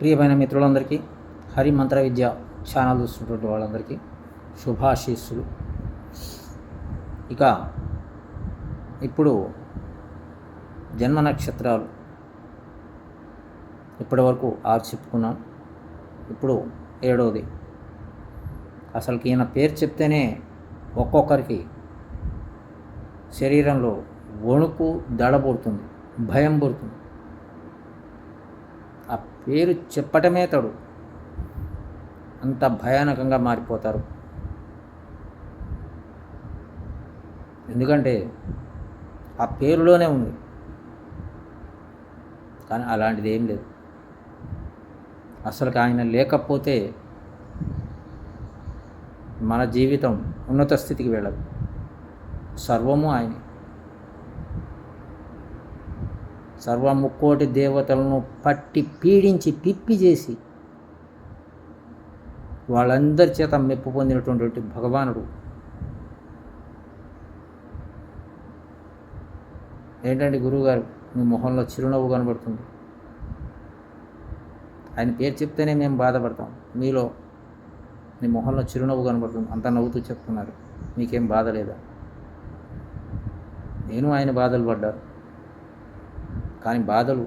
ప్రియమైన మిత్రులందరికీ, హరి మంత్ర విద్య ఛానల్ చూస్తున్నటువంటి వాళ్ళందరికీ శుభాశీస్సులు. ఇక ఇప్పుడు జన్మ నక్షత్రాలు ఇప్పటి వరకు 6 చెప్పుకున్నాం. ఇప్పుడు 7వది. అసలుకి ఈయన పేరు చెప్తేనే ఒక్కొక్కరికి శరీరంలో వణుకు దడబడుతుంది, భయం పుడుతుంది. ఆ పేరు చెప్పటమే తడు, అంత భయానకంగా మారిపోతారు. ఎందుకంటే ఆ పేరులోనే ఉంది, కానీ అలాంటిది ఏం లేదు. అసలు ఆయన లేకపోతే మన జీవితం ఉన్నత స్థితికి వెళ్ళదు. సర్వము ఆయనే. సర్వముక్కోటి దేవతలను పట్టి పీడించి పిప్పి చేసి వాళ్ళందరి చేత మెప్పు పొందినటువంటి భగవానుడు. ఏంటంటే గురువుగారు, మీ మొహంలో చిరునవ్వు కనబడుతుంది. ఆయన పేరు చెప్తేనే మేము బాధపడతాం. మీలో మీ మొహంలో చిరునవ్వు కనబడుతుంది, అంత నవ్వుతూ చెప్తున్నారు. మీకేం బాధ లేదా? నేను ఆయన బాధలు పడ్డాను, కానీ బాధలు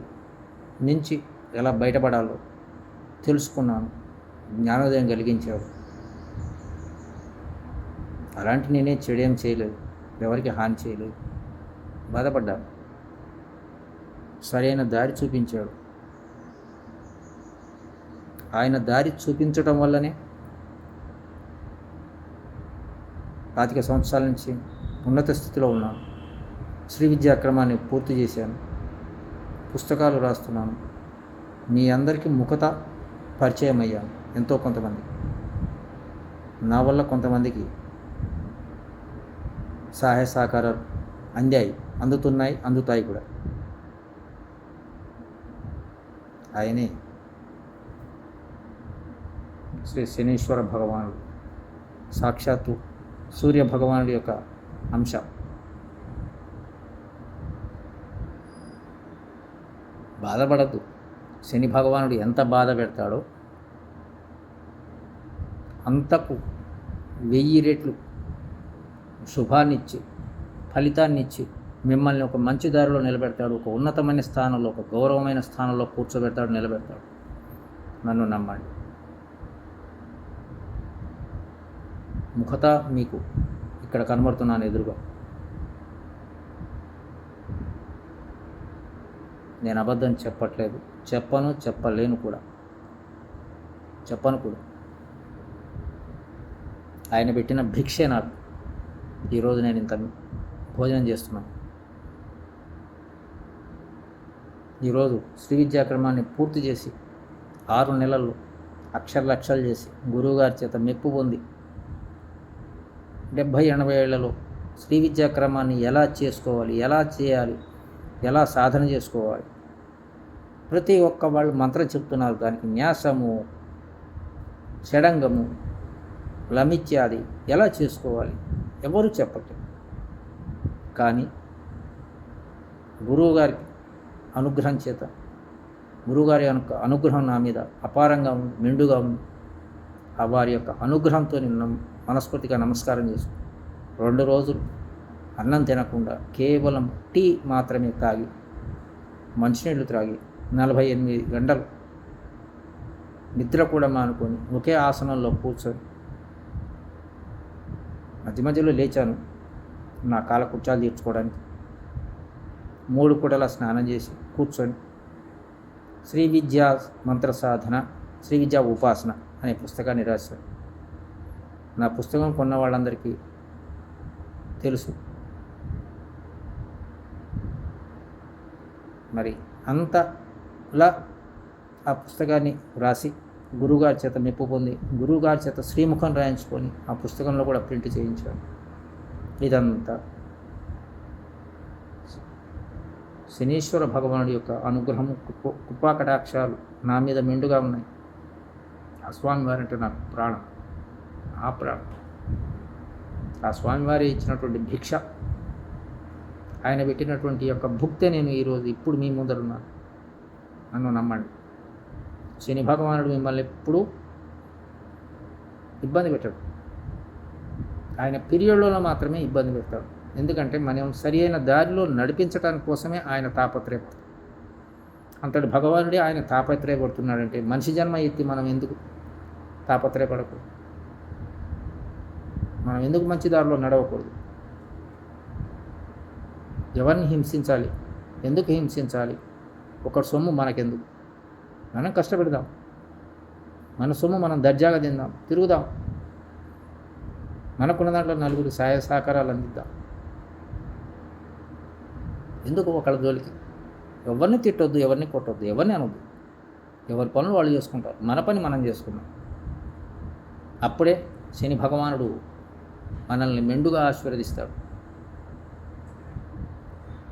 నుంచి ఎలా బయటపడాలో తెలుసుకున్నాను. జ్ఞానోదయం కలిగించాడు. అలాంటి నేనే చెడేం చేయలేదు, ఎవరికి హాని చేయలేదు. బాధపడ్డాను, సరైన దారి చూపించాడు. ఆయన దారి చూపించటం వల్లనే 25 సంవత్సరాల నుంచి ఉన్నత స్థితిలో ఉన్నాను. శ్రీ విద్యాక్రమాన్ని పూర్తి చేశాను, పుస్తకాలు రాస్తున్నాను. మీ అందరికీ ముఖత పరిచయం అయ్యాను. ఎంతో కొంతమంది నా వల్ల కొంతమందికి సహాయ సహకారాలు అందుతున్నాయి, అందుతాయి కూడా. ఆయనే శ్రీ శనీశ్వర భగవానుడు, సాక్షాత్తు సూర్య భగవానుడి యొక్క అంశ. బాధపడద్దు. శని భగవానుడు ఎంత బాధ పెడతాడో అంతకు 1000 రెట్లు శుభాన్నిచ్చి ఫలితాన్నిచ్చి మిమ్మల్ని ఒక మంచి దారిలో నిలబెడతాడు. ఒక ఉన్నతమైన స్థానంలో, ఒక గౌరవమైన స్థానంలో కూర్చోబెడతాడు, నిలబెడతాడు. నన్ను నమ్మండి. ముఖత మీకు ఇక్కడ కనబడుతున్నాను ఎదురుగా. నేను అబద్ధం చెప్పట్లేదు, చెప్పలేను కూడా, చెప్పను కూడా. ఆయన పెట్టిన భిక్షే నాకు. ఈరోజు నేను ఇంత భోజనం చేస్తున్నాను. ఈరోజు శ్రీ విద్యాక్రమాన్ని పూర్తి చేసి 6 నెలల్లో లక్షలు చేసి గురువుగారి చేత మెప్పు పొంది 70-80 ఏళ్లలో శ్రీ విద్యాక్రమాన్ని ఎలా చేసుకోవాలి, ఎలా చేయాలి, ఎలా సాధన చేసుకోవాలి, ప్రతి ఒక్క వాళ్ళు మంత్రం చెప్తున్నారు. దానికి న్యాసము, షడంగము, లమిత్యాది ఎలా చేసుకోవాలి ఎవరు చెప్పట్లేదు. కానీ గురువుగారి అనుగ్రహం చేత, గురువుగారి అనుగ్రహం నా మీద అపారంగా ఉంది, మెండుగా ఉంది. ఆ వారి యొక్క అనుగ్రహంతో నేను మనస్ఫూర్తిగా నమస్కారం చేసుకుని 2 రోజులు అన్నం తినకుండా కేవలం టీ మాత్రమే తాగి, మంచినీళ్ళు త్రాగి 48 గంటలు నిద్ర కూడా మానుకొని ఒకే ఆసనంలో కూర్చొని మధ్యలో లేచాను నా కాలకృత్యాలు తీర్చుకోవడానికి. 3 పూటల స్నానం చేసి కూర్చొని శ్రీ విద్యా మంత్ర సాధన, శ్రీ విద్యా ఉపాసన అనే పుస్తకాన్ని రాశాను. నా పుస్తకం కొన్న వాళ్ళందరికీ తెలుసు. మరి అంతలా ఆ పుస్తకాన్ని రాసి గురువుగారి చేత మెప్పు పొంది, గురువుగారి చేత శ్రీముఖం రాయించుకొని ఆ పుస్తకంలో కూడా ప్రింట్ చేయించాను. ఇదంతా శనీశ్వర భగవానుడి యొక్క అనుగ్రహము, కృపాకటాక్షాలు నా మీద మెండుగా ఉన్నాయి. ఆ స్వామివారి అంటే నాకు ప్రాణం, ఆ ప్రాణం. ఆ స్వామివారి ఇచ్చినటువంటి భిక్ష, ఆయన పెట్టినటువంటి యొక్క భుక్తే నేను ఈరోజు ఇప్పుడు మీ ముందరున్నాను. నన్ను నమ్మండి. శని భగవానుడు మిమ్మల్ని ఎప్పుడూ ఇబ్బంది పెట్టాడు. ఆయన పీరియడ్లో మాత్రమే ఇబ్బంది పెడతాడు. ఎందుకంటే మనం సరి అయిన దారిలో నడిపించడానికి కోసమే ఆయన తాపత్రయపడతాడు. అంతటి భగవానుడే ఆయన తాపత్రయపడుతున్నాడంటే మనిషి జన్మ ఎత్తి మనం ఎందుకు తాపత్రయపడకూడదు? మనం ఎందుకు మంచి దారిలో నడవకూడదు? ఎవరిని హింసించాలి? ఎందుకు హింసించాలి? ఒకటి సొమ్ము మనకెందుకు? మనం కష్టపెడదాం, మన సొమ్ము మనం దర్జాగా తిందాం, తిరుగుదాం, మనకున్న దాంట్లో నలుగురు సహాయ సహకారాలు అందిద్దాం. ఎందుకు ఒకళ్ళ జోలికి? ఎవరిని తిట్టొద్దు, ఎవరిని కొట్టొద్దు, ఎవరిని అనొద్దు. ఎవరి పనులు వాళ్ళు చేసుకుంటారు, మన పని మనం చేసుకుందాం. అప్పుడే శని భగవానుడు మనల్ని మెండుగా ఆశీర్వదిస్తాడు.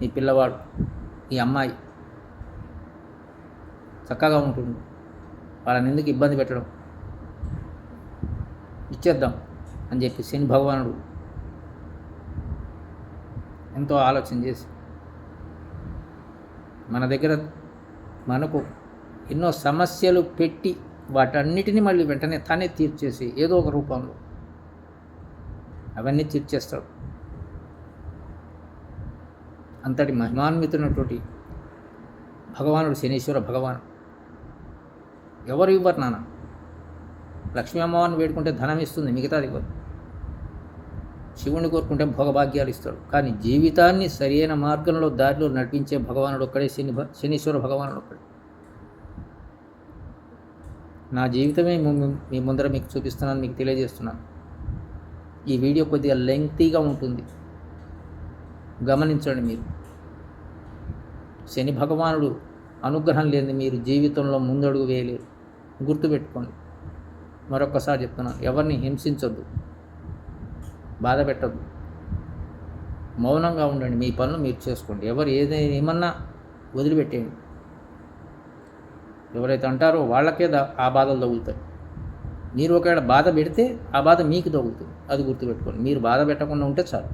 ఈ పిల్లవాడు, ఈ అమ్మాయి చక్కగా ఉంటుంది, వాళ్ళని ఎందుకు ఇబ్బంది పెట్టడం? ఇచ్చేద్దాం అని చెప్పి శని భగవానుడు ఎంతో ఆలోచన చేసి మన దగ్గర మనకు ఎన్నో సమస్యలు పెట్టి వాటన్నిటినీ మళ్ళీ వెంటనే తానే తీర్చేసి ఏదో ఒక రూపంలో అవన్నీ తీర్చేస్తాడు. అంతటి మహిమాన్వితున్నటువంటి భగవానుడు శనీశ్వర భగవానుడు. ఎవరు ఇవ్వరు నాన్న. లక్ష్మీ అమ్మవారిని వేడుకుంటే ధనం ఇస్తుంది, మిగతాది ఇవ్వదు. శివుని కోరుకుంటే భోగభాగ్యాలు ఇస్తాడు. కానీ జీవితాన్ని సరైన మార్గంలో దారిలో నడిపించే భగవానుడు ఒక్కడే, శనీశ్వర భగవానుడు ఒక్కడే. నా జీవితమే మీ ముందర మీకు చూపిస్తున్నాను, మీకు తెలియజేస్తున్నాను. ఈ వీడియో కొద్దిగా లెంగ్తీగా ఉంటుంది, గమనించండి. మీరు శని భగవానుడు అనుగ్రహం లేని మీరు జీవితంలో ముందడుగు వేయలేరు, గుర్తుపెట్టుకోండి. మరొక్కసారి చెప్తున్నాను, ఎవరిని హింసించొద్దు, బాధ పెట్టద్దు, మౌనంగా ఉండండి, మీ పనులు మీరు చేసుకోండి. ఎవరు ఏమన్నా వదిలిపెట్టేయండి. ఎవరైతే అంటారో వాళ్ళకే ఆ బాధలు తగులుతాయి. మీరు ఒకవేళ బాధ పెడితే ఆ బాధ మీకు తగులుతుంది, అది గుర్తుపెట్టుకోండి. మీరు బాధ పెట్టకుండా ఉంటే చాలు.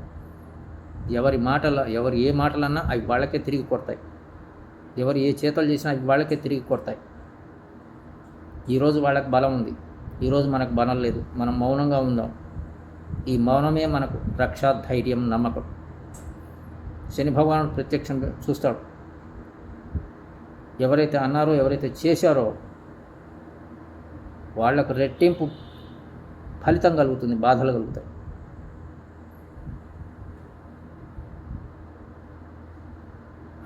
ఎవరు ఏ మాటలన్నా అవి వాళ్ళకే తిరిగి కొడతాయి. ఎవరు ఏ చేతలు చేసినా అవి వాళ్ళకే తిరిగి కొడతాయి. ఈరోజు వాళ్ళకి బలం ఉంది, ఈరోజు మనకు బలం లేదు. మనం మౌనంగా ఉందాం. ఈ మౌనమే మనకు రక్ష, ధైర్యం, నమ్మకం. శని భగవానుడు ప్రత్యక్షంగా చూస్తాడు. ఎవరైతే అన్నారో, ఎవరైతే చేశారో వాళ్లకు రెట్టింపు ఫలితం కలుగుతుంది, బాధలు కలుగుతాయి.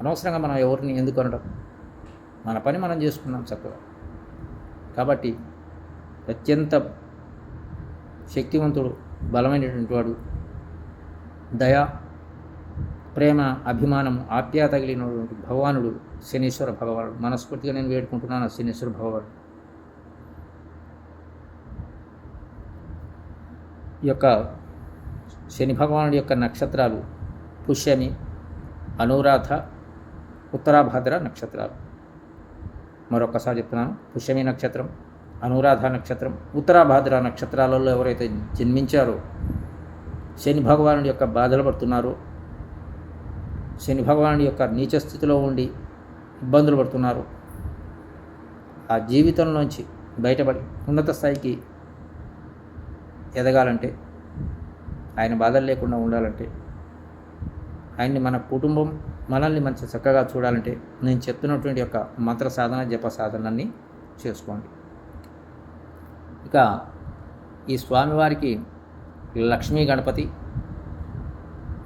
అనవసరంగా మనం ఎవరిని ఎందుకు అనడం? మన పని మనం చేసుకున్నాం చక్కగా. కాబట్టి అత్యంత శక్తివంతుడు, బలమైనటువంటి వాడు, దయ, ప్రేమ, అభిమానం, ఆప్యాయత కలిగినటువంటి భగవానుడు శనీశ్వర భగవానుడు. మనస్ఫూర్తిగా నేను వేడుకుంటున్నాను శనీశ్వర భగవానుడు. ఈ యొక్క శని భగవానుడి యొక్క నక్షత్రాలు పుష్యమి, అనురాధ, ఉత్తరాభాద్ర నక్షత్రాలు. మరొకసారి చెప్తున్నాను, పుష్యమి నక్షత్రం, అనురాధ నక్షత్రం, ఉత్తరాభాద్ర నక్షత్రాలలో ఎవరైతే జన్మించారో, శని భగవానుడి యొక్క బాధలు పడుతున్నారో, శని భగవానుడి యొక్క నీచ స్థితిలో ఉండి ఇబ్బందులు పడుతున్నారు, ఆ జీవితంలోంచి బయటపడి ఉన్నత స్థాయికి ఎదగాలంటే, ఆయన బాధలు లేకుండా ఉండాలంటే, ఆయన్ని మన కుటుంబం మనల్ని మంచి చక్కగా చూడాలంటే నేను చెప్తున్నటువంటి యొక్క మంత్ర సాధన, జప సాధనని చేసుకోండి. ఇక ఈ స్వామివారికి లక్ష్మీ గణపతి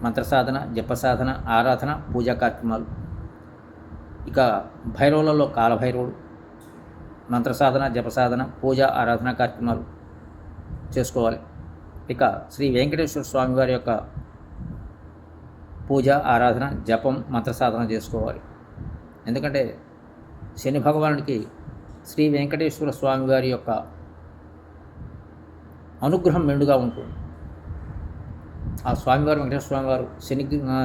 మంత్ర సాధన, జప సాధన, ఆరాధన, పూజా కార్యక్రమాలు. ఇక భైరవులలో కాలభైరవుడు మంత్ర సాధన, జప సాధన, పూజ, ఆరాధన కార్యక్రమాలు చేసుకోవాలి. ఇక శ్రీ వెంకటేశ్వర స్వామివారి యొక్క పూజ, ఆరాధన, జపం, మంత్ర సాధన చేసుకోవాలి. ఎందుకంటే శని భగవానుడికి శ్రీ వెంకటేశ్వర స్వామివారి యొక్క అనుగ్రహం మెండుగా ఉంటుంది. ఆ స్వామివారు, వెంకటేశ్వర స్వామివారు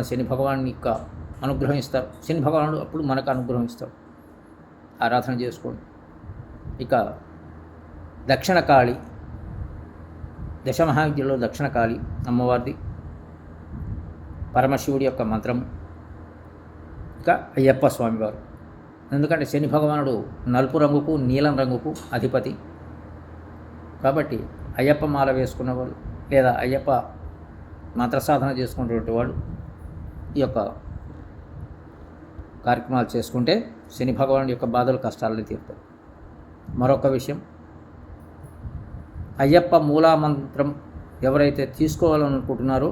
శని భగవాను యొక్క అనుగ్రహం ఇస్తారు. శని భగవానుడు అప్పుడు మనకు అనుగ్రహం ఇస్తారు. ఆరాధన చేసుకోండి. ఇక దక్షిణ కాళి, దశమహావిద్యలో దక్షిణ కాళి అమ్మవారిది, పరమశివుడి యొక్క మంత్రం. ఇక అయ్యప్ప స్వామివారు, ఎందుకంటే శని భగవానుడు నలుపు రంగుకు నీలం రంగుకు అధిపతి. కాబట్టి అయ్యప్ప మాల వేసుకున్న వాళ్ళు లేదా అయ్యప్ప మంత్రసాధన చేసుకున్నటువంటి వాళ్ళు ఈ యొక్క కార్యక్రమాలు చేసుకుంటే శని భగవానుడి యొక్క బాధలు కష్టాలని తీరుతాయి. మరొక విషయం, అయ్యప్ప మూలామంత్రం ఎవరైతే తీసుకోవాలనుకుంటున్నారో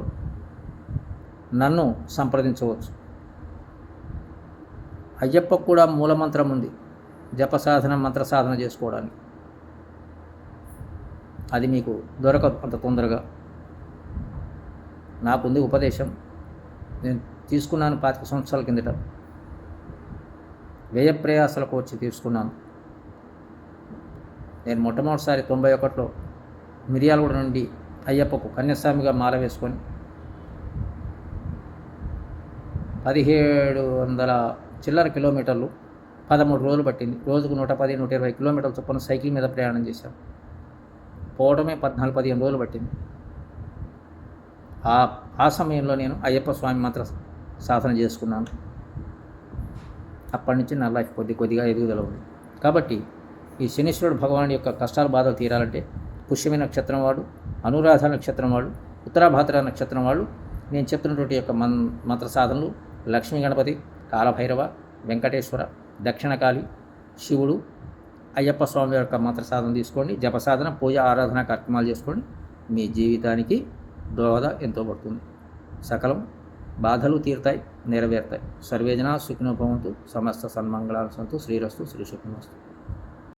నన్ను సంప్రదించవచ్చు. అయ్యప్పకు కూడా మూలమంత్రం ఉంది జప సాధన మంత్ర సాధన చేసుకోవడానికి. అది మీకు దొరకదు అంత తొందరగా. నాకుంది ఉపదేశం, నేను తీసుకున్నాను 25 సంవత్సరాల కిందట. వ్యయ ప్రయాసాలకు వచ్చి తీసుకున్నాను. నేను మొట్టమొదటిసారి 91లో మిర్యాలగూడ నుండి అయ్యప్పకు కన్యాస్వామిగా మాల వేసుకొని 1700 చిల్లర కిలోమీటర్లు 13 రోజులు పట్టింది. రోజుకు 110-120 కిలోమీటర్ల చొప్పున సైకిల్ మీద ప్రయాణం చేశాం. పోవడమే 14-15 రోజులు పట్టింది. ఆ సమయంలో నేను అయ్యప్ప స్వామి మంత్ర సాధన చేసుకున్నాను. అప్పటి నుంచి నా లైఫ్ కొద్దిగా ఎదుగుదల ఉంది. కాబట్టి ఈ శనీశ్వరుడు భగవాన్ యొక్క కష్టాలు బాధలు తీరాలంటే పుష్యమి నక్షత్రం వాడు, అనురాధ నక్షత్రం వాడు, ఉత్తరాభాద్ర నక్షత్రం వాళ్ళు నేను చెప్తున్నటువంటి యొక్క మంత్ర సాధనలు లక్ష్మీ గణపతి, కాలభైరవ, వెంకటేశ్వర, దక్షిణకాళి, శివుడు, అయ్యప్ప స్వామి యొక్క మంత్ర సాధన తీసుకోండి. జప సాధన, పూజ, ఆరాధన కార్యక్రమాలు చేసుకోండి. మీ జీవితానికి దోహద ఎంతో పడుతుంది. సకలం బాధలు తీరుతాయి, నెరవేరుతాయి. సర్వేజన సుఖినో భవంతు. సమస్త సన్మంగళాలు సంతు. శ్రీరస్తు. శ్రీ సుఖినోస్తు.